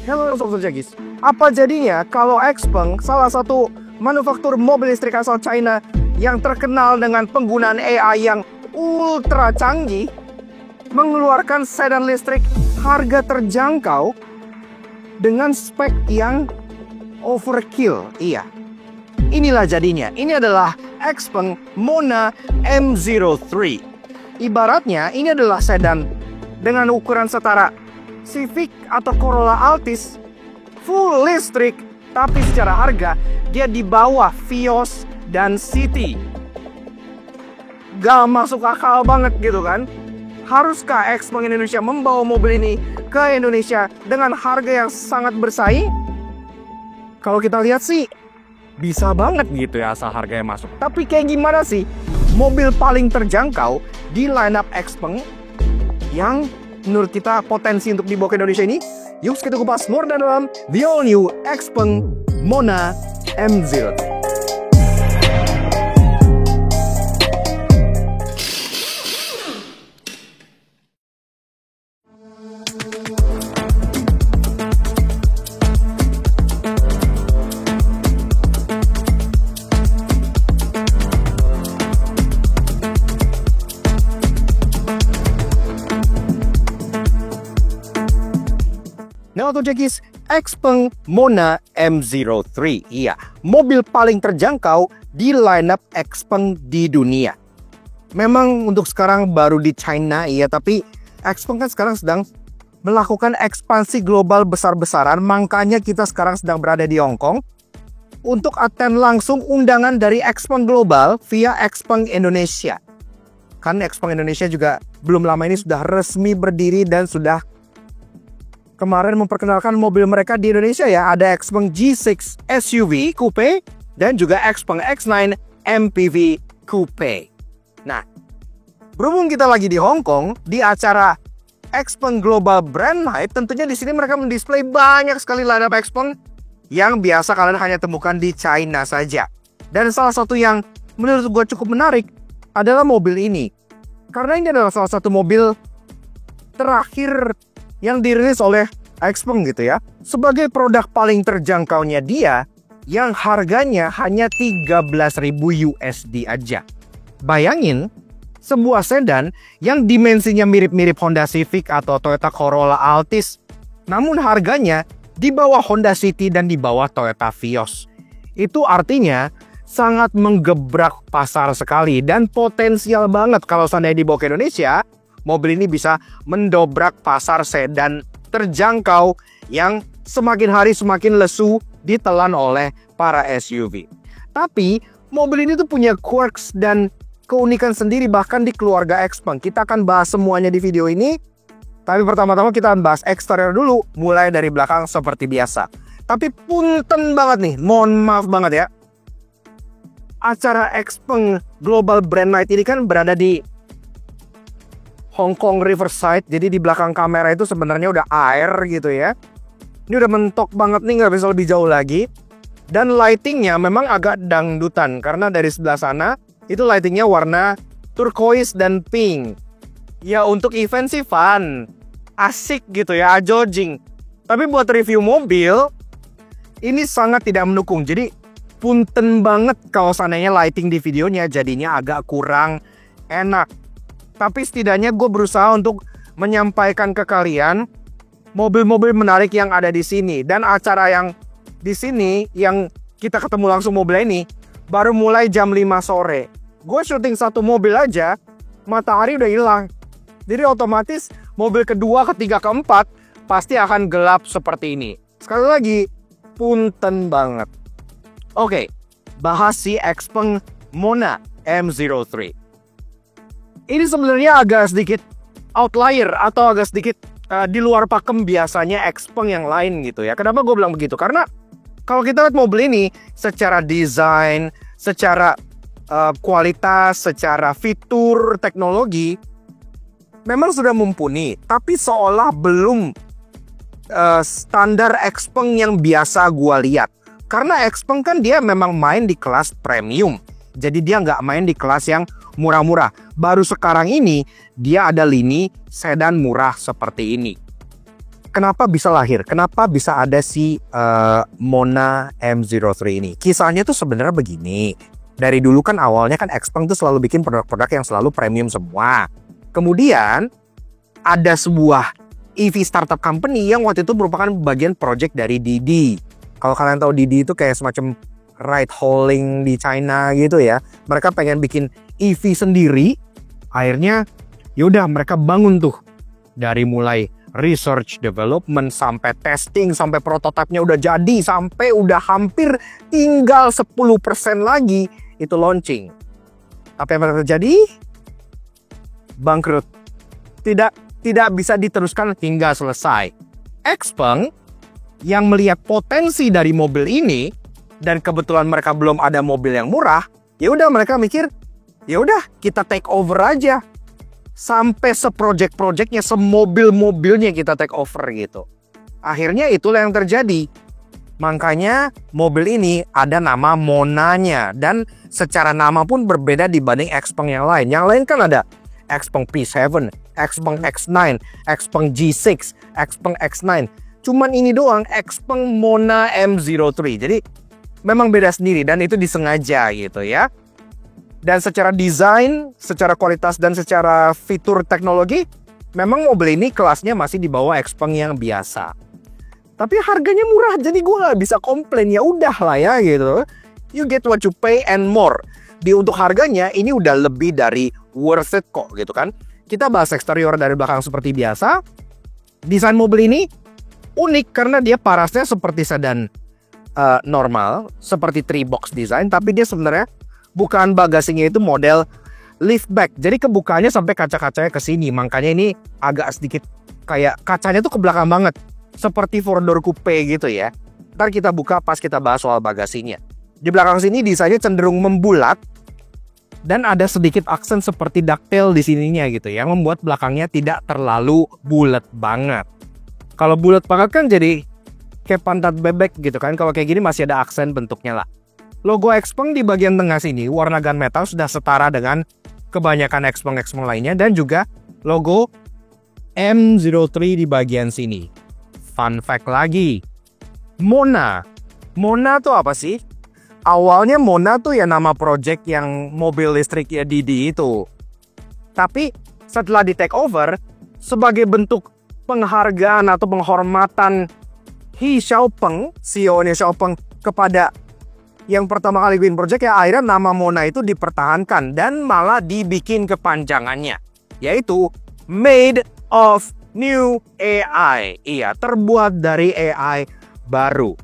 Halo Sobat Jagis, apa jadinya kalau XPeng, salah satu manufaktur mobil listrik asal China yang terkenal dengan penggunaan AI yang ultra canggih, mengeluarkan sedan listrik harga terjangkau dengan spek yang overkill? Iya, inilah jadinya. Ini adalah XPeng Mona M03. Ibaratnya ini adalah sedan dengan ukuran setara Civic atau Corolla Altis, full listrik, tapi secara harga dia di bawah Vios dan City. Gak masuk akal banget gitu kan? Haruskah XPeng Indonesia membawa mobil ini ke Indonesia dengan harga yang sangat bersaing? Kalau kita lihat sih bisa banget gitu ya asal harganya masuk. Tapi kayak gimana sih mobil paling terjangkau di lineup XPeng yang menurut kita potensi untuk dibawa ke Indonesia ini? Yuk kita kupas luar dan dalam the all new XPeng Mona M03. Nah, Auto Jagis, XPeng Mona M03. Iya, mobil paling terjangkau di lineup XPeng di dunia. Memang untuk sekarang baru di China, iya, tapi XPeng kan sekarang sedang melakukan ekspansi global besar-besaran. Makanya kita sekarang sedang berada di Hong Kong untuk attend langsung undangan dari XPeng Global via XPeng Indonesia. Kan XPeng Indonesia juga belum lama ini sudah resmi berdiri dan sudah kemarin memperkenalkan mobil mereka di Indonesia ya. Ada XPeng G6 SUV Coupe dan juga XPeng X9 MPV Coupe. Nah, berhubung kita lagi di Hong Kong di acara XPeng Global Brand Night, tentunya di sini mereka mendisplay banyak sekali lineup XPeng yang biasa kalian hanya temukan di China saja. Dan salah satu yang menurut gue cukup menarik adalah mobil ini. Karena ini adalah salah satu mobil terakhir yang dirilis oleh XPeng gitu ya, sebagai produk paling terjangkaunya dia yang harganya hanya 13.000 USD aja. Bayangin, sebuah sedan yang dimensinya mirip-mirip Honda Civic atau Toyota Corolla Altis, namun harganya di bawah Honda City dan di bawah Toyota Vios. Itu artinya sangat menggebrak pasar sekali dan potensial banget kalau seandainya dibawa ke Indonesia. Mobil ini bisa mendobrak pasar sedan terjangkau yang semakin hari semakin lesu ditelan oleh para SUV. Tapi mobil ini tuh punya quirks dan keunikan sendiri bahkan di keluarga XPeng. Kita akan bahas semuanya di video ini. Tapi pertama-tama kita akan bahas eksterior dulu, mulai dari belakang seperti biasa. Tapi punten banget nih, mohon maaf banget ya. Acara XPeng Global Brand Night ini kan berada di Hong Kong Riverside, jadi di belakang kamera itu sebenarnya udah air gitu ya. Ini udah mentok banget nih, nggak bisa lebih jauh lagi. Dan lightingnya memang agak dangdutan, karena dari sebelah sana itu lightingnya warna turquoise dan pink. Ya untuk event sih fun, asik gitu ya, jogging. Tapi buat review mobil, ini sangat tidak mendukung. Jadi punten banget kalau seandainya lighting di videonya jadinya agak kurang enak. Tapi setidaknya gue berusaha untuk menyampaikan ke kalian mobil-mobil menarik yang ada di sini. Dan acara yang di sini yang kita ketemu langsung mobil ini baru mulai jam 5 sore. Gue syuting satu mobil aja, matahari udah hilang. Jadi otomatis mobil kedua, ketiga, keempat pasti akan gelap seperti ini. Sekali lagi, punten banget. Oke, bahas si XPeng Mona M03. Ini sebenarnya agak sedikit outlier atau agak sedikit di luar pakem biasanya XPeng yang lain gitu ya. Kenapa gue bilang begitu? Karena kalau kita lihat mobil ini secara desain, secara kualitas, secara fitur, teknologi memang sudah mumpuni, tapi seolah belum standar XPeng yang biasa gue lihat. Karena XPeng kan dia memang main di kelas premium, jadi dia nggak main di kelas yang murah-murah. Baru sekarang ini dia ada lini sedan murah seperti ini. kenapa bisa lahir? Kenapa bisa ada si Mona M03 ini? Kisahnya tuh sebenarnya begini. Dari dulu kan awalnya kan XPeng tuh selalu bikin produk-produk yang selalu premium semua. Kemudian ada sebuah EV startup company yang waktu itu merupakan bagian project dari Didi. Kalau kalian tahu Didi itu kayak semacam ride hauling di China gitu ya. Mereka pengen bikin EV sendiri. Akhirnya yaudah mereka bangun tuh dari mulai research, development, sampai testing, sampai prototipenya udah jadi, sampai udah hampir tinggal 10% lagi itu launching. Apa yang terjadi? Bangkrut. Tidak bisa diteruskan hingga selesai. XPeng yang melihat potensi dari mobil ini dan kebetulan mereka belum ada mobil yang murah, ya udah mereka mikir, ya udah kita take over aja. Sampai seproject-projectnya, semobil-mobilnya kita take over gitu. Akhirnya itulah yang terjadi. Makanya mobil ini ada nama Monanya. Dan secara nama pun berbeda dibanding XPeng yang lain. Yang lain kan ada XPeng P7, XPeng X9, XPeng G6, XPeng X9. Cuman ini doang, XPeng Mona M03. Jadi memang beda sendiri dan itu disengaja gitu ya. Dan secara desain, secara kualitas, dan secara fitur teknologi, memang mobil ini kelasnya masih di bawah XPeng yang biasa. Tapi harganya murah, jadi gue gak bisa komplain. Ya udah lah ya gitu. You get what you pay and more. Untuk harganya, ini udah lebih dari worth it kok gitu kan. Kita bahas eksterior dari belakang seperti biasa. Desain mobil ini unik karena dia parasnya seperti sedan normal, seperti 3-box design, tapi dia sebenarnya bukan bagasinya itu model liftback. Jadi kebukanya sampai kaca-kacanya ke sini. Makanya ini agak sedikit kayak kacanya tuh ke belakang banget. Seperti 4-door coupe gitu ya. Ntar kita buka pas kita bahas soal bagasinya. Di belakang sini desainnya cenderung membulat. Dan ada sedikit aksen seperti ducktail di sininya gitu ya. Yang membuat belakangnya tidak terlalu bulat banget. Kalau bulat banget kan jadi kayak pantat bebek gitu kan. Kalau kayak gini masih ada aksen bentuknya lah. Logo XPeng di bagian tengah sini warna gunmetal sudah setara dengan kebanyakan XPeng lainnya dan juga logo M03 di bagian sini. Fun fact lagi, Mona tuh apa sih? Awalnya Mona tuh ya nama project yang mobil listrik ya Didi itu. Tapi setelah di take over sebagai bentuk penghargaan atau penghormatan He Xiaopeng, CEO-nya Xiaopeng kepada yang pertama kali bikin project ya akhirnya nama Mona itu dipertahankan dan malah dibikin kepanjangannya. Yaitu Made of New AI. Iya, terbuat dari AI baru.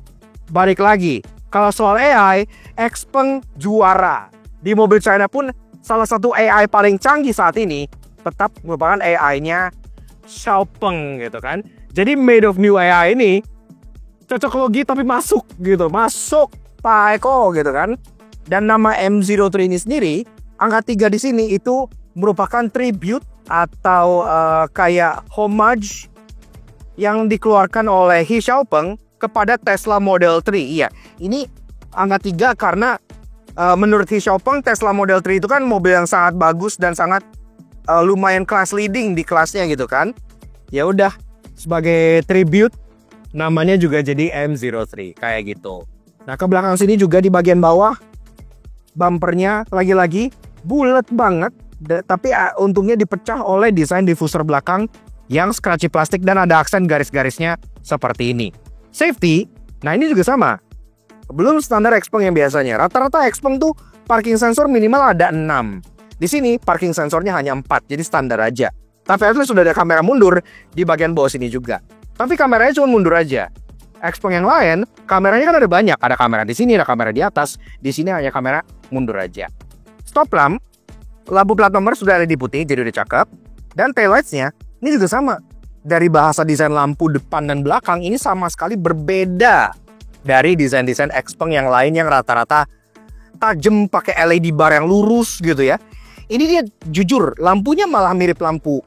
Balik lagi, kalau soal AI, XPeng juara. Di mobil China pun salah satu AI paling canggih saat ini tetap merupakan AI-nya Xiaopeng gitu kan. Jadi Made of New AI ini cocok logi tapi masuk gitu, masuk Pak Eko gitu kan. Dan nama M03 ini sendiri, angka 3 di sini itu merupakan tribute atau kayak homage yang dikeluarkan oleh He Xiaopeng kepada Tesla Model 3. Iya, ini angka 3 karena menurut He Xiaopeng Tesla Model 3 itu kan mobil yang sangat bagus dan sangat lumayan class leading di kelasnya gitu kan. Ya udah, sebagai tribute namanya juga jadi M03 kayak gitu. Nah, ke belakang sini juga di bagian bawah bumpernya lagi-lagi bulat banget, tapi untungnya dipecah oleh desain diffuser belakang yang scratchy plastik dan ada aksen garis-garisnya seperti ini. Safety, nah ini juga sama. Belum standar XPeng yang biasanya. Rata-rata XPeng tuh parking sensor minimal ada 6. Di sini parking sensornya hanya 4, jadi standar aja. Tapi at least sudah ada kamera mundur di bagian bawah sini juga. Tapi kameranya cuma mundur aja. XPeng yang lain, kameranya kan ada banyak. Ada kamera di sini, ada kamera di atas. Di sini hanya kamera mundur aja. Stop lamp, lampu plat nomor sudah ada di putih, jadi udah cakep. Dan taillights-nya, ini juga sama. Dari bahasa desain lampu depan dan belakang, ini sama sekali berbeda dari desain-desain XPeng yang lain yang rata-rata tajam pakai LED bar yang lurus gitu ya. Ini dia jujur, lampunya malah mirip lampu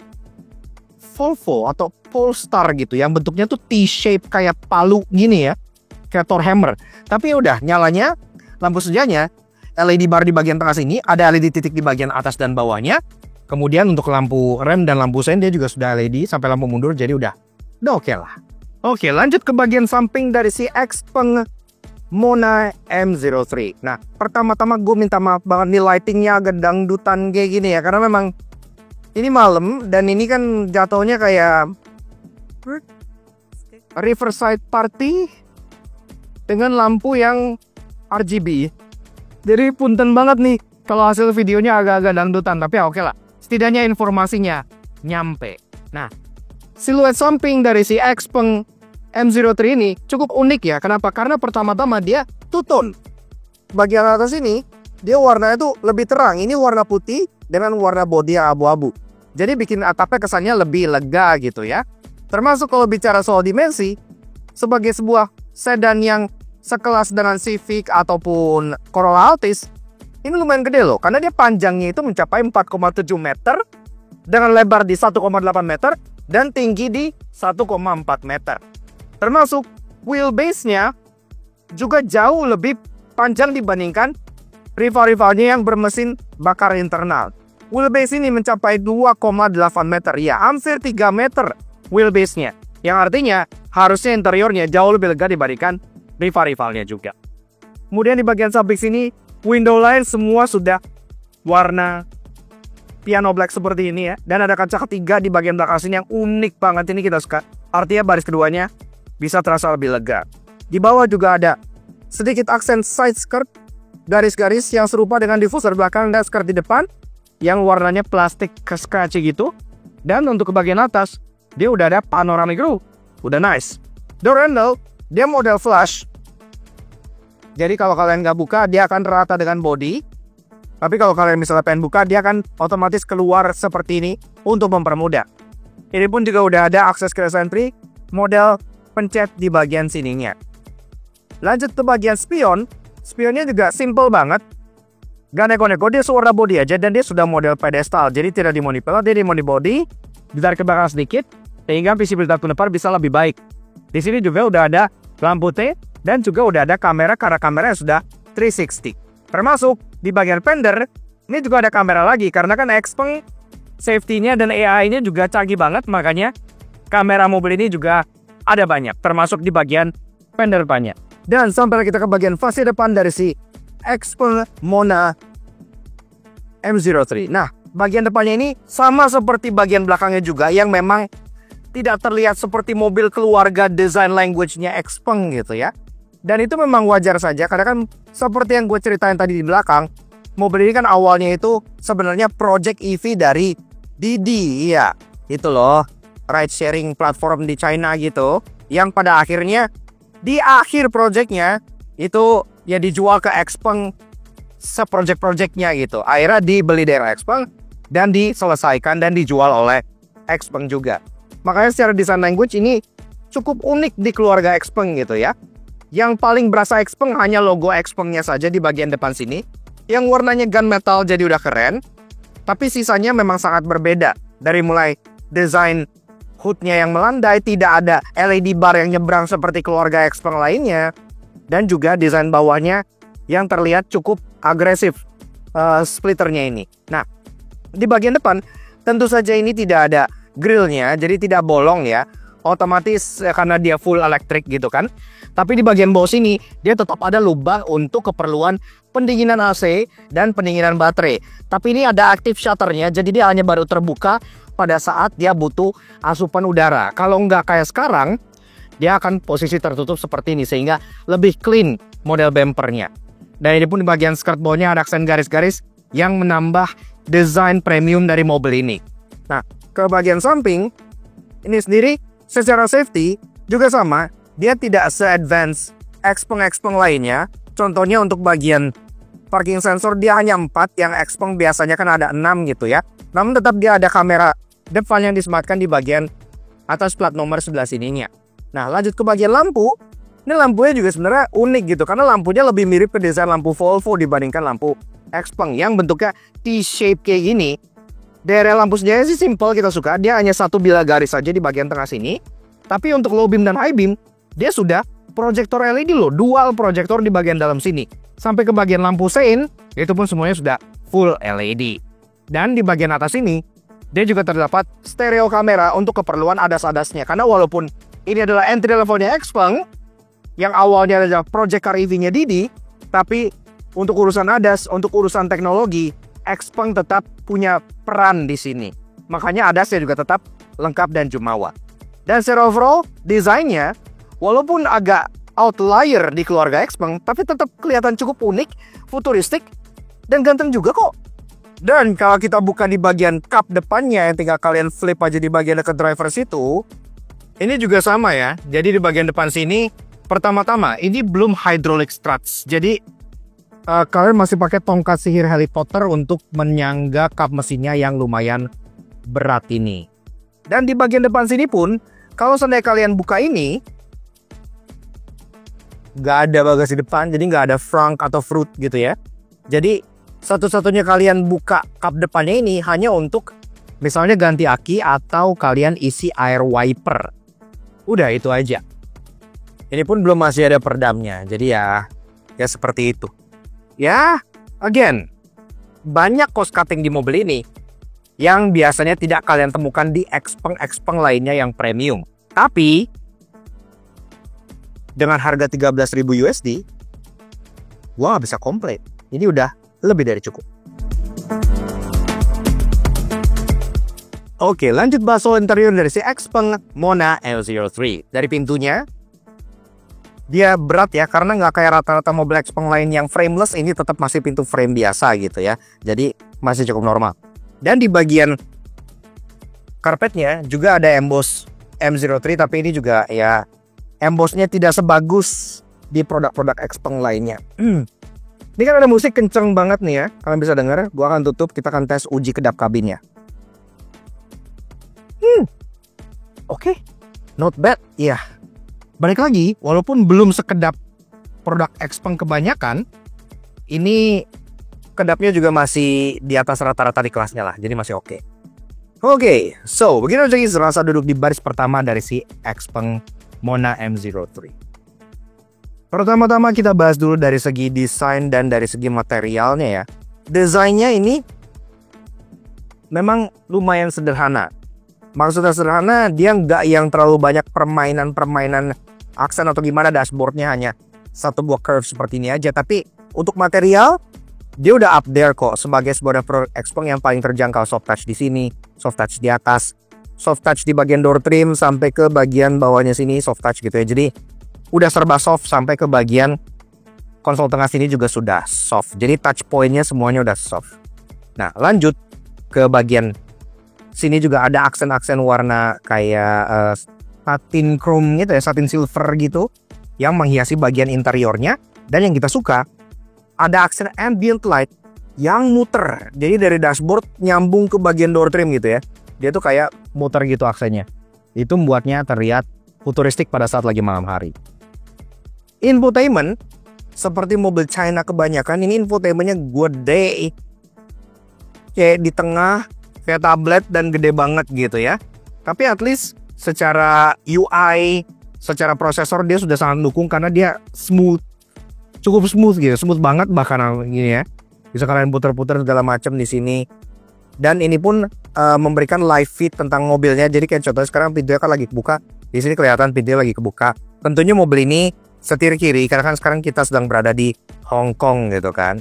Volvo atau Polestar gitu yang bentuknya tuh T-shape kayak palu gini ya, kayak Thor Hammer. Tapi ya udah, nyalanya lampu sejanya LED bar di bagian tengah sini, ada LED titik di bagian atas dan bawahnya. Kemudian untuk lampu rem dan lampu sen dia juga sudah LED sampai lampu mundur, jadi udah oke lah. Oke, lanjut ke bagian samping dari si Xpeng Mona M03. Nah, pertama-tama gue minta maaf banget nih lightingnya agak dangdutan kayak gini ya, karena memang ini malam dan ini kan jatuhnya kayak Riverside Party dengan lampu yang RGB. Jadi punten banget nih kalau hasil videonya agak-agak dangdutan, tapi oke lah. Setidaknya informasinya nyampe. Nah, siluet samping dari si Xpeng M03 ini cukup unik ya. Kenapa? Karena pertama-tama dia two-tone. Bagian atas ini dia warnanya tuh lebih terang. Ini warna putih dengan warna bodi yang abu-abu. Jadi bikin atapnya kesannya lebih lega gitu ya. Termasuk kalau bicara soal dimensi, sebagai sebuah sedan yang sekelas dengan Civic ataupun Corolla Altis, ini lumayan gede loh. Karena dia panjangnya itu mencapai 4,7 meter dengan lebar di 1,8 meter dan tinggi di 1,4 meter. Termasuk wheelbase-nya juga jauh lebih panjang dibandingkan rival-rivalnya yang bermesin bakar internal. Wheelbase ini mencapai 2,8 meter, ya hampir 3 meter wheelbase-nya. Yang artinya harusnya interiornya jauh lebih lega dibandingkan rival-rivalnya juga. Kemudian di bagian samping sini, window line semua sudah warna piano black seperti ini ya. Dan ada kaca ketiga di bagian belakang sini yang unik banget, ini kita suka. Artinya baris keduanya bisa terasa lebih lega. Di bawah juga ada sedikit aksen side skirt, garis-garis yang serupa dengan diffuser belakang dan skirt di depan yang warnanya plastik scratchy gitu. Dan untuk ke bagian atas, dia udah ada panoramic roof. Udah nice. Door handle, dia model flush. Jadi kalau kalian nggak buka, dia akan rata dengan body. Tapi kalau kalian misalnya pengen buka, dia akan otomatis keluar seperti ini untuk mempermudah. Ini pun juga udah ada akses keyless entry, model pencet di bagian sininya. Lanjut ke bagian spion. Spionnya juga simple banget. Gak neko-neko, dia sewarna body aja dan dia sudah model pedestal. Jadi tidak dimonipel, dia dimoni body, ditarik ke belakang sedikit, sehingga visibilitas ke depan bisa lebih baik. Di sini juga udah ada lampu T dan juga udah ada kamera karena kameranya sudah 360. Termasuk di bagian fender, ini juga ada kamera lagi karena kan Xpeng safety-nya dan AI-nya juga canggih banget, makanya kamera mobil ini juga ada banyak, termasuk di bagian fender depannya. Dan sampai kita ke bagian fasi depan dari si Xpeng Mona M03. Nah, bagian depannya ini sama seperti bagian belakangnya juga, yang memang tidak terlihat seperti mobil keluarga design language-nya Xpeng gitu ya. Dan itu memang wajar saja, karena kan seperti yang gue ceritain tadi di belakang, mobil ini kan awalnya itu sebenarnya project EV dari Didi, ya itu loh, ride sharing platform di China gitu, yang pada akhirnya di akhir projectnya itu ya dijual ke Xpeng seproject-projectnya gitu. Akhirnya dibeli dari Xpeng dan diselesaikan dan dijual oleh Xpeng juga. Makanya secara design language ini cukup unik di keluarga Xpeng gitu ya. Yang paling berasa Xpeng hanya logo Xpeng-nya saja di bagian depan sini, yang warnanya gunmetal jadi udah keren. Tapi sisanya memang sangat berbeda. Dari mulai desain hoodnya yang melandai, tidak ada LED bar yang nyebrang seperti keluarga Xpeng lainnya, dan juga desain bawahnya yang terlihat cukup agresif splitternya ini. Nah, di bagian depan tentu saja ini tidak ada grillnya, jadi tidak bolong ya, otomatis karena dia full elektrik gitu kan. Tapi di bagian bawah sini dia tetap ada lubang untuk keperluan pendinginan AC dan pendinginan baterai. Tapi ini ada active shutternya, jadi dia hanya baru terbuka pada saat dia butuh asupan udara. Kalau nggak kayak sekarang, dia akan posisi tertutup seperti ini sehingga lebih clean model bumpernya. Dan ini pun di bagian skirt bawahnya ada aksen garis-garis yang menambah desain premium dari mobil ini. Nah, ke bagian samping ini sendiri secara safety juga sama, dia tidak se-advance Xpeng lainnya. Contohnya untuk bagian parking sensor dia hanya 4, yang Xpeng biasanya kan ada 6 gitu ya. Namun tetap dia ada kamera depan yang disematkan di bagian atas plat nomor sebelah sininya. Nah, lanjut ke bagian lampu. Ini lampunya juga sebenarnya unik gitu, karena lampunya lebih mirip ke desain lampu Volvo dibandingkan lampu Xpeng yang bentuknya T-shape kayak gini. Daerah lampu sendiri sih simple, kita suka. Dia hanya satu bilah garis saja di bagian tengah sini. Tapi untuk low beam dan high beam, dia sudah proyektor LED loh, dual proyektor di bagian dalam sini. Sampai ke bagian lampu sein, itu pun semuanya sudah full LED. Dan di bagian atas ini, dia juga terdapat stereo kamera untuk keperluan adas-adasnya. Karena walaupun Ini adalah entry levelnya Xpeng, yang awalnya adalah project car EV-nya Didi, tapi untuk urusan ADAS, untuk urusan teknologi, Xpeng tetap punya peran di sini. Makanya ADAS-nya juga tetap lengkap dan jumawa. Dan secara overall, desainnya, walaupun agak outlier di keluarga Xpeng, tapi tetap kelihatan cukup unik, futuristik, dan ganteng juga kok. Dan kalau kita buka di bagian kap depannya, yang tinggal kalian flip aja di bagian dekat driver situ, ini juga sama ya. Jadi di bagian depan sini, pertama-tama ini belum hydraulic struts. Jadi kalian masih pakai tongkat sihir Harry Potter untuk menyangga kap mesinnya yang lumayan berat ini. Dan di bagian depan sini pun, kalau seandainya kalian buka ini, nggak ada bagasi depan, jadi nggak ada frunk atau fruit gitu ya. Jadi satu-satunya kalian buka kap depannya ini hanya untuk misalnya ganti aki atau kalian isi air wiper. Udah itu aja. Ini pun belum masih ada perdamnya. Jadi ya seperti itu. Ya, again, banyak cost cutting di mobil ini yang biasanya tidak kalian temukan di Xpeng lainnya yang premium. Tapi dengan harga 13.000 USD, gua nggak bisa komplain. Ini udah lebih dari cukup. Oke, lanjut bahas soal interior dari si Xpeng Mona L03. Dari pintunya, dia berat ya, karena nggak kayak rata-rata mobil Xpeng lain yang frameless, ini tetap masih pintu frame biasa gitu ya. Jadi masih cukup normal. Dan di bagian karpetnya juga ada emboss M03, tapi ini juga ya embossnya tidak sebagus di produk-produk Xpeng lainnya. Ini kan ada musik kenceng banget nih ya, kalian bisa dengar. Gua akan tutup, kita akan tes uji kedap kabinnya. Oke, not bad. Ya, balik lagi, walaupun belum sekedap produk Xpeng kebanyakan, ini kedapnya juga masih di atas rata-rata di kelasnya lah, jadi masih oke. Oke, so begini aja guys, rasa duduk di baris pertama dari si Xpeng Mona M03. Pertama-tama kita bahas dulu dari segi desain dan dari segi materialnya ya. Desainnya ini memang lumayan sederhana. Maksudnya sederhana, dia nggak yang terlalu banyak permainan aksen atau gimana. Dashboardnya hanya satu buah curve seperti ini aja. Tapi untuk material, dia udah up there kok sebagai sebuah produk Xpeng yang paling terjangkau. Soft touch di sini, soft touch di atas, soft touch di bagian door trim sampai ke bagian bawahnya sini soft touch gitu ya. Jadi udah serba soft sampai ke bagian konsol tengah sini juga sudah soft. Jadi touch pointnya semuanya udah soft. Nah lanjut ke bagian sini juga ada aksen-aksen warna kayak satin chrome gitu ya, satin silver gitu yang menghiasi bagian interiornya. Dan yang kita suka, ada aksen ambient light yang muter. Jadi dari dashboard nyambung ke bagian door trim gitu ya. Dia tuh kayak muter gitu aksennya. Itu membuatnya terlihat futuristik pada saat lagi malam hari. Infotainment, seperti mobil China kebanyakan, ini infotainmentnya gede. Kayak di tengah, kayak tablet dan gede banget gitu ya. Tapi at least secara UI, secara prosesor dia sudah sangat mendukung karena dia smooth. Cukup smooth gitu, smooth banget bahkan gini ya. Bisa kalian putar-putar segala macam di sini. Dan ini pun memberikan live feed tentang mobilnya. Jadi kayak contohnya sekarang pintunya kan lagi kebuka. Di sini kelihatan pintunya lagi kebuka. Tentunya mobil ini setir kiri karena kan sekarang kita sedang berada di Hong Kong gitu kan.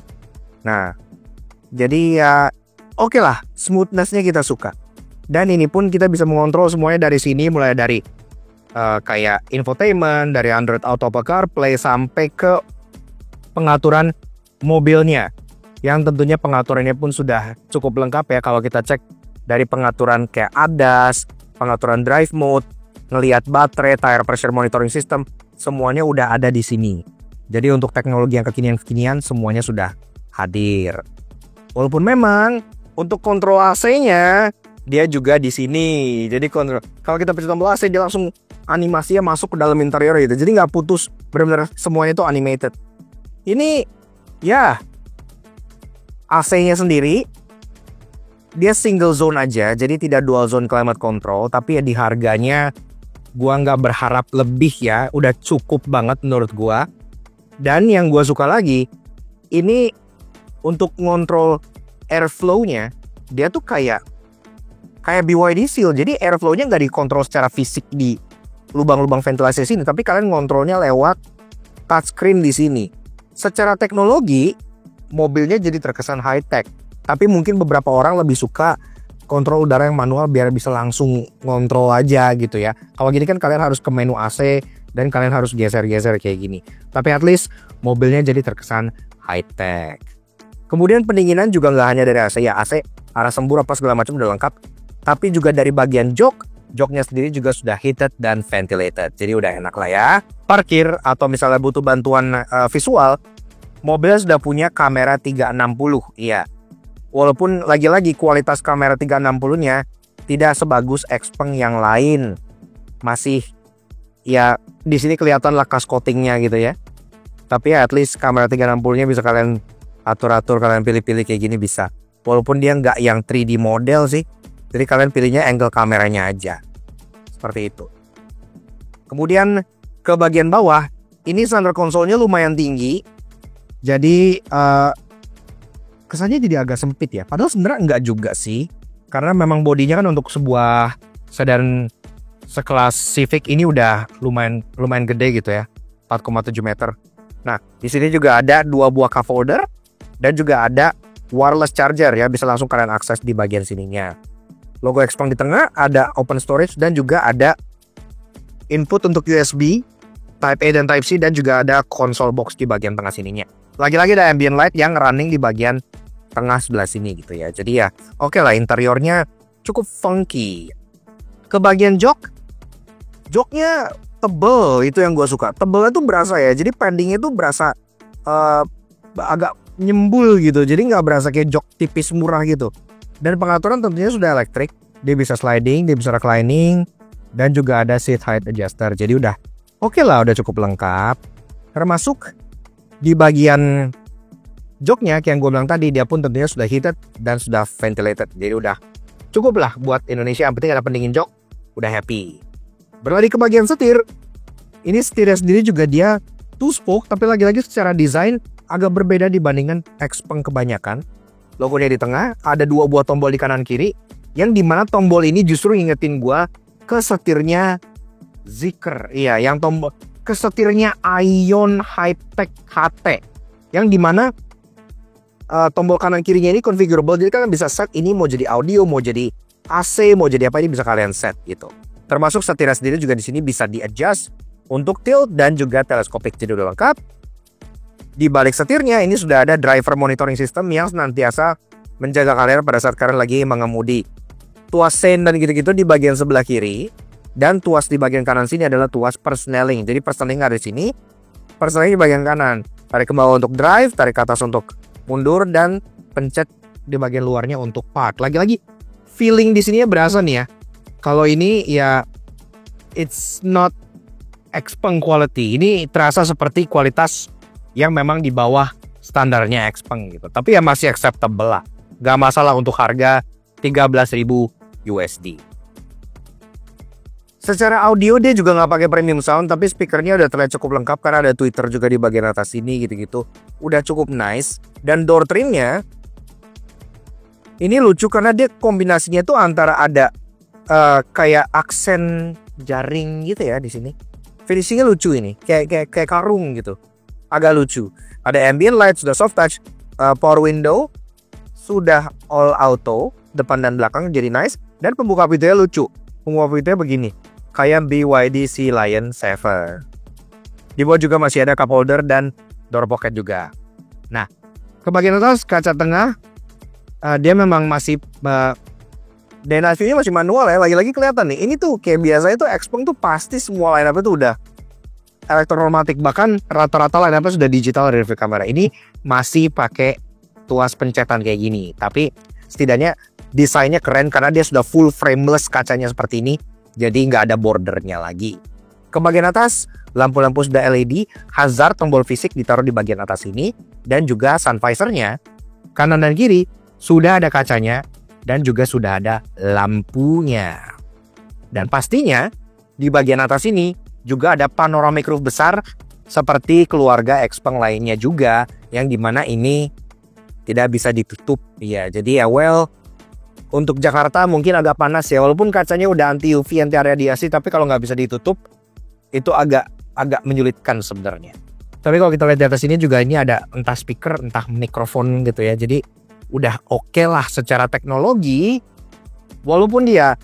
Nah, jadi ya oke lah, smoothness-nya kita suka. Dan ini pun kita bisa mengontrol semuanya dari sini, mulai dari kayak infotainment, dari Android Auto, CarPlay sampai ke pengaturan mobilnya. Yang tentunya pengaturannya pun sudah cukup lengkap ya. Kalau kita cek dari pengaturan kayak ADAS, pengaturan drive mode, ngelihat baterai, tire pressure monitoring system, semuanya udah ada di sini. Jadi untuk teknologi yang kekinian-kekinian semuanya sudah hadir. Walaupun memang untuk kontrol AC-nya dia juga di sini. Jadi kontrol, kalau kita pencet tombol AC dia langsung animasinya masuk ke dalam interior gitu. Jadi nggak putus, benar-benar semuanya itu animated. Ini ya AC-nya sendiri dia single zone aja, jadi tidak dual zone climate control. Tapi ya di harganya gua nggak berharap lebih ya, udah cukup banget menurut gua. Dan yang gua suka lagi, ini untuk ngontrol airflow-nya dia tuh kayak BYD Seal. Jadi airflow-nya nggak dikontrol secara fisik di lubang-lubang ventilasi sini, tapi kalian ngontrolnya lewat touchscreen di sini. Secara teknologi, mobilnya jadi terkesan high tech. Tapi mungkin beberapa orang lebih suka kontrol udara yang manual biar bisa langsung ngontrol aja gitu ya. Kalau gini kan kalian harus ke menu AC dan kalian harus geser-geser kayak gini. Tapi at least mobilnya jadi terkesan high tech. Kemudian pendinginan juga nggak hanya dari AC ya, AC arah sembur apa segala macam udah lengkap. Tapi juga dari bagian joknya sendiri juga sudah heated dan ventilated. Jadi udah enak lah ya. Parkir atau misalnya butuh bantuan visual, mobilnya sudah punya kamera 360. Iya. Walaupun lagi-lagi kualitas kamera 360-nya tidak sebagus Xpeng yang lain. Masih ya di sini kelihatan lekas coatingnya gitu ya. Tapi ya at least kamera 360-nya bisa kalian atur-atur, kalian pilih-pilih kayak gini bisa. Walaupun dia nggak yang 3D model sih. Jadi kalian pilihnya angle kameranya aja. Seperti itu. Kemudian ke bagian bawah, ini center console-nya lumayan tinggi. Jadi kesannya jadi agak sempit ya. Padahal sebenarnya enggak juga sih. Karena memang bodinya kan untuk sebuah sedan sekelas Civic ini udah lumayan gede gitu ya. 4,7 meter. Nah, di sini juga ada 2 buah cup holder dan juga ada wireless charger ya, bisa langsung kalian akses di bagian sininya. Logo Xpeng di tengah, ada open storage dan juga ada input untuk USB, Type A dan Type C, dan juga ada console box di bagian tengah sininya. Lagi-lagi ada ambient light yang running di bagian tengah sebelah sini gitu ya. Jadi ya oke lah, interiornya cukup funky. Ke bagian joknya tebel, itu yang gue suka. Tebelnya tuh berasa ya, jadi paddingnya tuh berasa agak nyembul gitu. Jadi nggak berasa kayak jok tipis murah gitu. Dan pengaturan tentunya sudah elektrik. Dia bisa sliding, dia bisa reclining, dan juga ada seat height adjuster. Jadi udah oke lah, udah cukup lengkap. Termasuk di bagian joknya kayak yang gue bilang tadi, dia pun tentunya sudah heated dan sudah ventilated. Jadi udah cukup lah buat Indonesia. Yang penting ada pendingin jok, udah happy. Berlari ke bagian setir. Ini setirnya sendiri juga dia two spoke, tapi lagi-lagi secara desain agak berbeda dibandingkan Xpeng kebanyakan. Logonya di tengah, ada 2 buah tombol di kanan kiri, yang dimana tombol ini justru ngingetin gue ke setirnya Zeekr. Iya, yang tombol ke setirnya Aion Hi-Tech HT, yang dimana tombol kanan kirinya ini configurable. Jadi kalian bisa set ini mau jadi audio, mau jadi AC, mau jadi apa, ini bisa kalian set gitu. Termasuk setirnya sendiri juga di sini bisa di-adjust untuk tilt dan juga teleskopik, jadi udah lengkap. Di balik setirnya ini sudah ada driver monitoring system yang senantiasa menjaga kalian pada saat kalian lagi mengemudi. Tuas sen dan gitu-gitu di bagian sebelah kiri, dan tuas di bagian kanan sini adalah tuas persneling. Jadi persneling ada di sini, persneling di bagian kanan. Tarik ke bawah untuk drive, tarik ke atas untuk mundur, dan pencet di bagian luarnya untuk park. Lagi-lagi feeling di sini berasa nih ya. Kalau ini ya it's not Xpeng quality. Ini terasa seperti kualitas yang memang di bawah standarnya Xpeng gitu. Tapi ya masih acceptable lah. Gak masalah untuk harga 13.000 USD. Secara audio dia juga nggak pakai premium sound, tapi speakernya udah terlihat cukup lengkap karena ada tweeter juga di bagian atas sini gitu-gitu. Udah cukup nice. Dan door trimnya ini lucu karena dia kombinasinya tuh antara ada kayak aksen jaring gitu ya di sini. Finishingnya lucu ini, kayak karung gitu. Agak lucu. Ada ambient light, sudah soft touch, power window sudah all auto, depan dan belakang jadi nice, dan pembuka pintunya lucu. Pembuka pintunya begini, kayak BYD Sea Lion 7. Di bawah juga masih ada cup holder dan door pocket juga. Nah, ke bagian atas kaca tengah, dia memang masih dynamic view-nya masih manual ya. Lagi-lagi kelihatan nih, ini tuh kayak biasanya tuh Xpeng tuh pasti semua line up tuh udah elektromatik, bahkan rata-rata line up sudah digital rear view kamera. Ini masih pakai tuas pencetan kayak gini, tapi setidaknya desainnya keren karena dia sudah full frameless kacanya seperti ini, jadi nggak ada bordernya lagi. Ke bagian atas, lampu-lampu sudah LED, hazard tombol fisik ditaruh di bagian atas ini, dan juga sun visor-nya kanan dan kiri sudah ada kacanya dan juga sudah ada lampunya. Dan pastinya di bagian atas ini juga ada panoramic roof besar seperti keluarga Xpeng lainnya juga, yang dimana ini tidak bisa ditutup ya. Jadi ya well, Untuk Jakarta mungkin agak panas ya, walaupun kacanya udah anti UV, anti radiasi, tapi kalau nggak bisa ditutup itu agak menyulitkan sebenarnya. Tapi kalau kita lihat di atas ini juga ini ada entah speaker, entah mikrofon gitu ya. Jadi udah oke lah secara teknologi, walaupun dia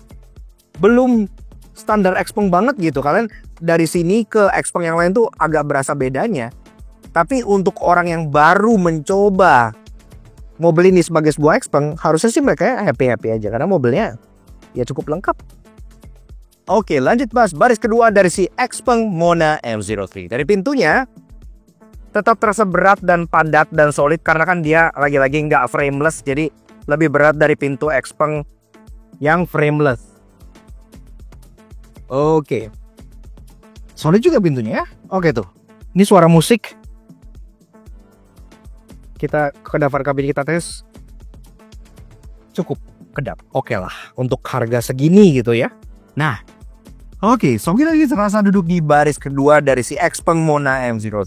belum standar Xpeng banget gitu. Kalian dari sini ke Xpeng yang lain tuh agak berasa bedanya. Tapi untuk orang yang baru mencoba mobil ini sebagai sebuah Xpeng, harusnya sih mereka happy-happy aja karena mobilnya ya cukup lengkap. Oke, lanjut bahas baris kedua dari si Xpeng Mona M03. Dari pintunya tetap terasa berat dan padat dan solid karena kan dia lagi-lagi nggak frameless, jadi lebih berat dari pintu Xpeng yang frameless. Oke, solid juga pintunya ya. Oke tuh, ini suara musik. Kita ke daftar kabin kita tes, cukup kedap. Oke lah untuk harga segini gitu ya. Nah, oke, so kita lagi serasa duduk di baris kedua dari si Xpeng Mona M03.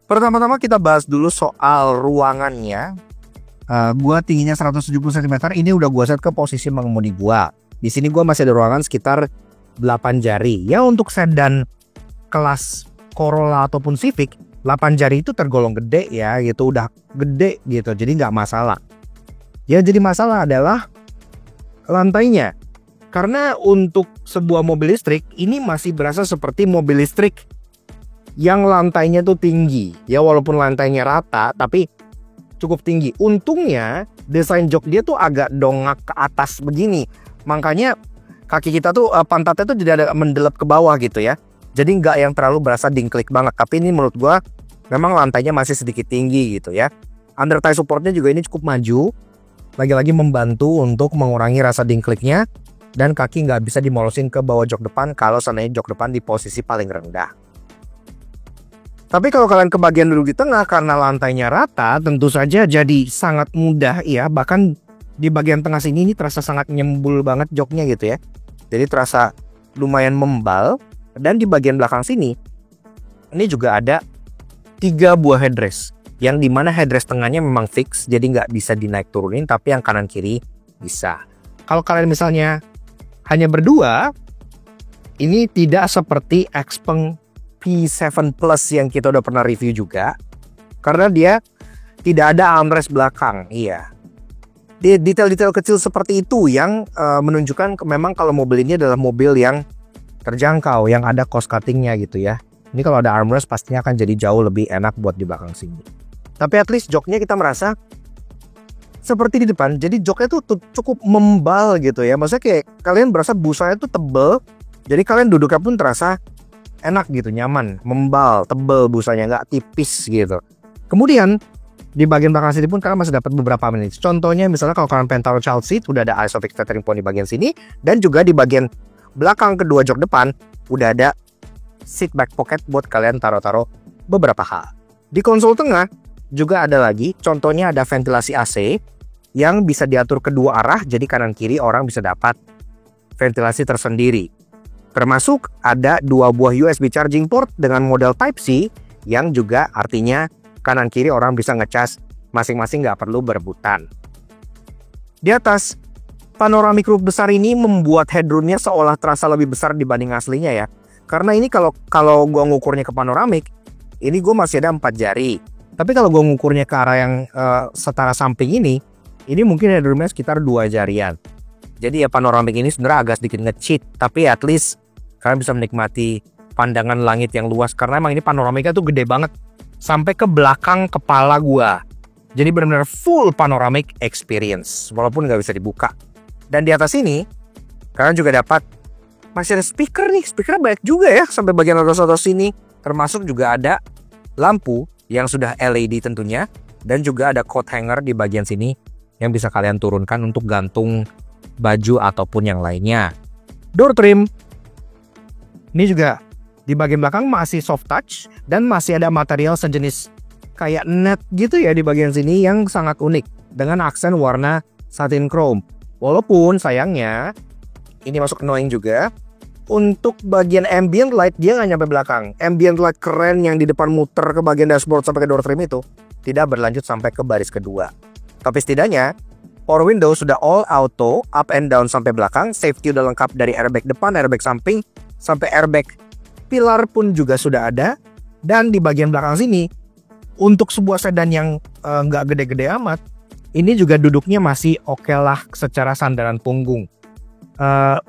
Pertama-tama kita bahas dulu soal ruangannya. Gua tingginya 170 cm, ini udah gua set ke posisi mengemudi gua. Di sini gua masih ada ruangan sekitar 8 jari. Ya untuk sedan kelas Corolla ataupun Civic, 8 jari itu tergolong gede ya gitu, udah gede gitu, jadi nggak masalah. Ya jadi masalah adalah lantainya. Karena untuk sebuah mobil listrik ini masih berasa seperti mobil listrik yang lantainya tuh tinggi. Ya walaupun lantainya rata tapi cukup tinggi. Untungnya desain jok dia tuh agak dongak ke atas begini. Makanya kaki kita tuh pantatnya tuh tidak ada mendelep ke bawah gitu ya. Jadi nggak yang terlalu berasa dingklik banget. Tapi ini menurut gua memang lantainya masih sedikit tinggi gitu ya. Under thigh supportnya juga ini cukup maju. Lagi-lagi membantu untuk mengurangi rasa dingkliknya. Dan kaki nggak bisa dimolosin ke bawah jok depan kalau seandainya jok depan di posisi paling rendah. Tapi kalau kalian ke bagian duduk di tengah karena lantainya rata, tentu saja jadi sangat mudah ya. Bahkan di bagian tengah sini ini terasa sangat nyembul banget joknya gitu ya. Jadi terasa lumayan membal. Dan di bagian belakang sini ini juga ada 3 buah headrest, yang dimana headrest tengahnya memang fix, jadi nggak bisa dinaik turunin, tapi yang kanan kiri bisa. Kalau kalian misalnya hanya berdua, ini tidak seperti Xpeng P7 Plus yang kita udah pernah review juga, karena dia tidak ada armrest belakang. Iya, detail-detail kecil seperti itu yang menunjukkan memang kalau mobil ini adalah mobil yang terjangkau, yang ada cost cuttingnya gitu ya. Ini kalau ada armrest pastinya akan jadi jauh lebih enak buat di belakang sini. Tapi at least joknya kita merasa seperti di depan. Jadi joknya tuh cukup membal gitu ya. Maksudnya kayak kalian berasa busanya tuh tebel. Jadi kalian duduknya pun terasa enak gitu, nyaman, membal, tebel busanya, nggak tipis gitu. Kemudian di bagian belakang sini pun kalian masih dapat beberapa menit. Contohnya misalnya kalau kalian pengen taruh child seat, udah ada isofix tethering point di bagian sini. Dan juga di bagian belakang kedua jok depan udah ada seat back pocket buat kalian taruh-taruh beberapa hal. Di konsol tengah juga ada lagi, contohnya ada ventilasi AC yang bisa diatur kedua arah, jadi kanan kiri orang bisa dapat ventilasi tersendiri. Termasuk ada 2 buah USB charging port dengan model Type-C yang juga artinya kanan kiri orang bisa ngecas masing-masing, nggak perlu berebutan. Di atas panoramic roof besar ini membuat headroomnya seolah terasa lebih besar dibanding aslinya ya. Karena ini kalau gue ngukurnya ke panoramik, ini gue masih ada 4 jari. Tapi kalau gue ngukurnya ke arah yang setara samping ini mungkin headroomnya sekitar 2 jarian. Jadi ya panoramik ini sebenarnya agak sedikit nge-cheat, tapi at least kalian bisa menikmati pandangan langit yang luas. Karena emang ini panoramiknya tuh gede banget, sampai ke belakang kepala gue. Jadi benar-benar full panoramic experience, walaupun nggak bisa dibuka. Dan di atas ini kalian juga dapat masih ada speaker nih. Speakernya banyak juga ya sampai bagian atas sini. Termasuk juga ada lampu yang sudah LED tentunya. Dan juga ada coat hanger di bagian sini yang bisa kalian turunkan untuk gantung baju ataupun yang lainnya. Door trim ini juga di bagian belakang masih soft touch. Dan masih ada material sejenis kayak net gitu ya di bagian sini yang sangat unik dengan aksen warna satin chrome. Walaupun sayangnya ini masuk annoying juga. Untuk bagian ambient light dia nggak nyampe belakang. Ambient light keren yang di depan muter ke bagian dashboard sampai ke door trim itu tidak berlanjut sampai ke baris kedua. Tapi setidaknya Power window sudah all auto, up and down sampai belakang. Safety udah lengkap dari airbag depan, airbag samping, sampai airbag pilar pun juga sudah ada. Dan di bagian belakang sini, untuk sebuah sedan yang nggak gede-gede amat, ini juga duduknya masih oke lah secara sandaran punggung.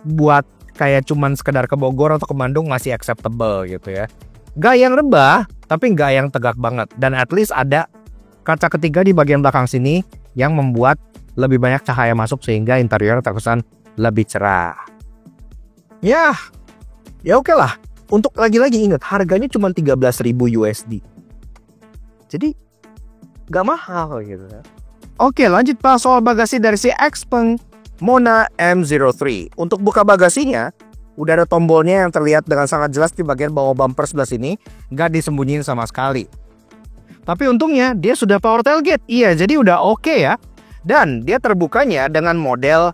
Buat kayak cuman sekedar ke Bogor atau ke Bandung masih acceptable gitu ya. Gak yang rebah, tapi gak yang tegak banget. Dan at least ada kaca ketiga di bagian belakang sini yang membuat lebih banyak cahaya masuk sehingga interior terkesan lebih cerah. Ya oke lah. Untuk lagi-lagi ingat harganya cuma 13.000 USD. Jadi gak mahal gitu ya. Oke, lanjut Pak soal bagasi dari si Xpeng Mona M03. Untuk buka bagasinya udah ada tombolnya yang terlihat dengan sangat jelas di bagian bawah bumper sebelah sini, gak disembunyiin sama sekali. Tapi untungnya dia sudah power tailgate. Iya, jadi udah oke ya. Dan dia terbukanya dengan model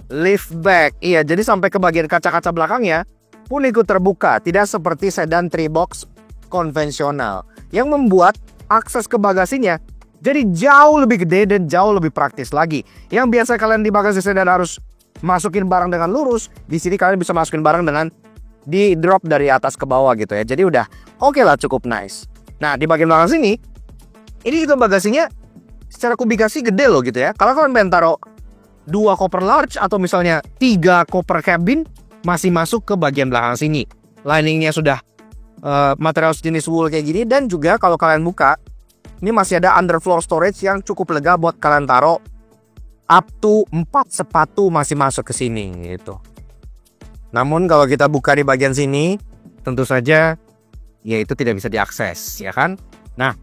liftback. Iya, jadi sampai ke bagian kaca-kaca belakangnya pun ikut terbuka, tidak seperti sedan 3-box konvensional yang membuat akses ke bagasinya jadi jauh lebih gede dan jauh lebih praktis lagi. Yang biasa kalian di bagasi sedan harus masukin barang dengan lurus, di sini kalian bisa masukin barang dengan di drop dari atas ke bawah gitu ya. Jadi udah oke lah, cukup nice. Nah, di bagian belakang sini ini juga bagasinya secara kubikasi gede loh gitu ya. Kalau kalian pengen taruh 2 koper large atau misalnya 3 koper cabin, masih masuk ke bagian belakang sini. Liningnya sudah material sejenis wool kayak gini. Dan juga kalau kalian buka, ini masih ada underfloor storage yang cukup lega buat kalian taruh up to 4 sepatu masih masuk ke sini gitu. Namun kalau kita buka di bagian sini, tentu saja ya itu tidak bisa diakses, ya kan? Nah,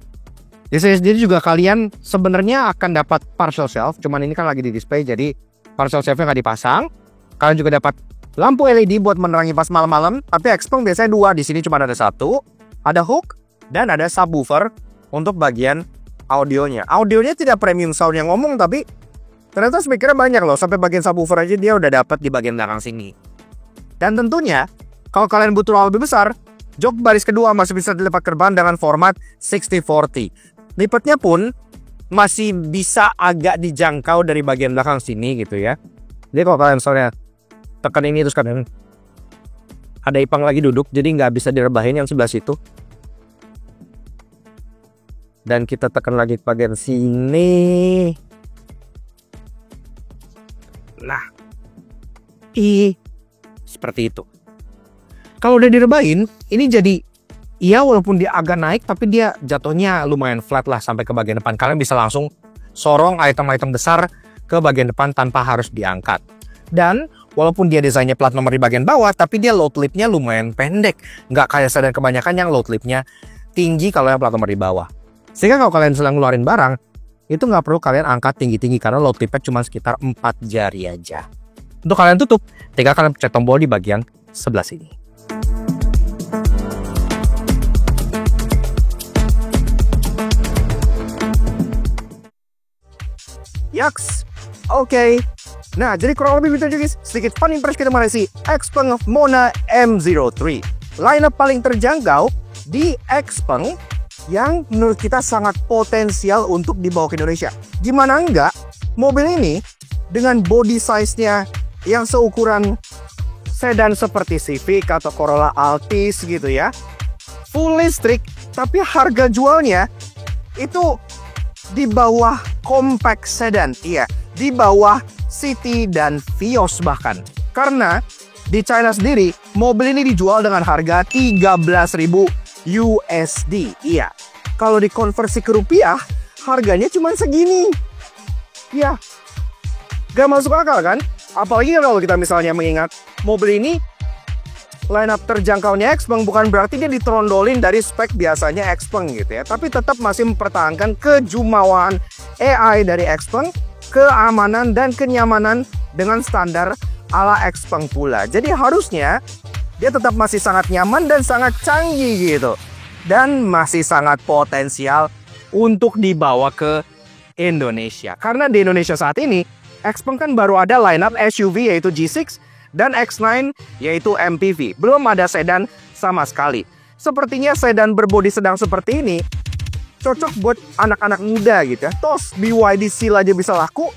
di sini sendiri juga kalian sebenarnya akan dapat partial shelf, cuman ini kan lagi di display jadi partial shelfnya nggak dipasang. Kalian juga dapat lampu LED buat menerangi pas malam-malam, tapi Xpeng biasanya 2, di sini cuma ada 1. Ada hook dan ada subwoofer untuk bagian audionya. Audionya tidak premium sound yang ngomong, tapi ternyata speakernya banyak loh, sampai bagian subwoofer aja dia udah dapat di bagian belakang sini. Dan tentunya kalau kalian butuh ruang lebih besar, jok baris kedua masih bisa dilipat ke depan dengan format 60/40. Lipatnya pun masih bisa agak dijangkau dari bagian belakang sini gitu ya. Jadi kalau kalian misalnya tekan ini terus kan ada Ipang lagi duduk, jadi nggak bisa direbahin yang sebelah situ. Dan kita tekan lagi bagian sini. Nah, seperti itu. Kalau udah direbahin, ini jadi iya walaupun dia agak naik, tapi dia jatuhnya lumayan flat lah sampai ke bagian depan. Kalian bisa langsung sorong item-item besar ke bagian depan tanpa harus diangkat. Dan walaupun dia desainnya plat nomor di bagian bawah, tapi dia load lipnya lumayan pendek. Nggak kayak sedan kebanyakan yang load lipnya tinggi kalau yang plat nomor di bawah. Sehingga kalau kalian sedang ngeluarin barang, itu nggak perlu kalian angkat tinggi-tinggi karena load lipnya cuma sekitar 4 jari aja. Untuk kalian tutup, tinggal kalian pencet tombol di bagian sebelah sini. Yaks, oke. Nah, jadi kurang lebih gitu guys, sedikit fun impress kita mengenai Xpeng Mona M03. Lineup paling terjangkau di Xpeng yang menurut kita sangat potensial untuk dibawa ke Indonesia. Gimana enggak, mobil ini dengan body size-nya yang seukuran sedan seperti Civic atau Corolla Altis gitu ya, full listrik, tapi harga jualnya itu di bawah compact sedan, iya, di bawah City dan Vios bahkan. Karena di China sendiri, mobil ini dijual dengan harga 13.000 USD. Iya, kalau dikonversi ke rupiah, harganya cuma segini. Ya, gak masuk akal kan? Apalagi kalau kita misalnya mengingat mobil ini lineup terjangkaunya Xpeng, bukan berarti dia ditrondolin dari spek biasanya Xpeng gitu ya, tapi tetap masih mempertahankan kejumawaan AI dari Xpeng, keamanan dan kenyamanan dengan standar ala Xpeng pula. Jadi harusnya dia tetap masih sangat nyaman dan sangat canggih gitu, dan masih sangat potensial untuk dibawa ke Indonesia. Karena di Indonesia saat ini Xpeng kan baru ada lineup SUV yaitu G6 dan X9 yaitu MPV. Belum ada sedan sama sekali. Sepertinya sedan berbodi sedang seperti ini cocok buat anak-anak muda gitu ya. Tos BYD Seal aja bisa laku,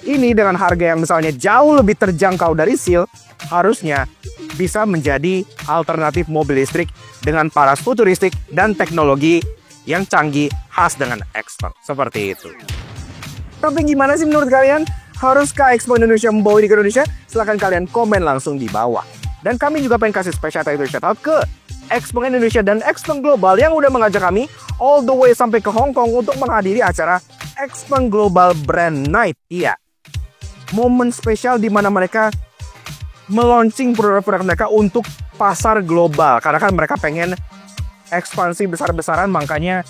Ini dengan harga yang misalnya jauh lebih terjangkau dari Seal, harusnya bisa menjadi alternatif mobil listrik dengan paras futuristik dan teknologi yang canggih khas dengan Xpeng. Seperti itu. Tapi gimana sih menurut kalian? Haruskah Xpeng Indonesia membawa ini ke Indonesia? Silahkan kalian komen langsung di bawah. Dan kami juga pengen kasih special title shout out ke Xpeng Indonesia dan Xpeng Global yang udah mengajak kami all the way sampai ke Hong Kong untuk menghadiri acara Xpeng Global Brand Night. Iya, momen spesial di mana mereka meluncing produk-produk mereka untuk pasar global. Karena kan mereka pengen ekspansi besar-besaran, makanya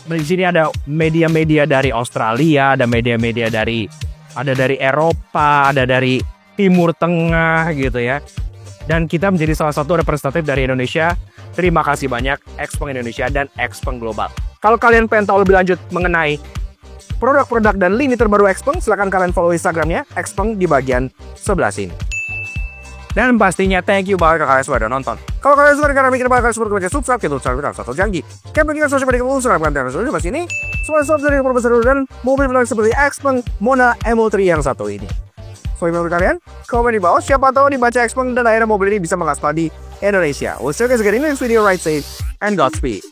di sini ada media-media dari Australia, ada media-media dari Eropa, ada dari Timur Tengah gitu ya. Dan kita menjadi salah satu representatif dari Indonesia. Terima kasih banyak Xpeng Indonesia dan Xpeng Global. Kalau kalian pengen tahu lebih lanjut mengenai produk-produk dan lini terbaru Xpeng, silahkan kalian follow Instagramnya Xpeng di bagian sebelah sini. Dan pastinya thank you banget kalian sudah nonton. Kalau kalian suka dengan mikir bakal seperti baca subscribe, kita subscribe satu janji. Kalian bagi sosial media kamu subscribe dan terus di sini. Semua soft dari profesor dan mobil belakang seperti Xpeng Mona MO3 yang satu ini. So menurut kalian, komen di bawah. Siapa tahu dibaca Xpeng dan akhirnya mobil ini bisa mengaspal di Indonesia. We'll see you guys again in the next video. Right safe and Godspeed.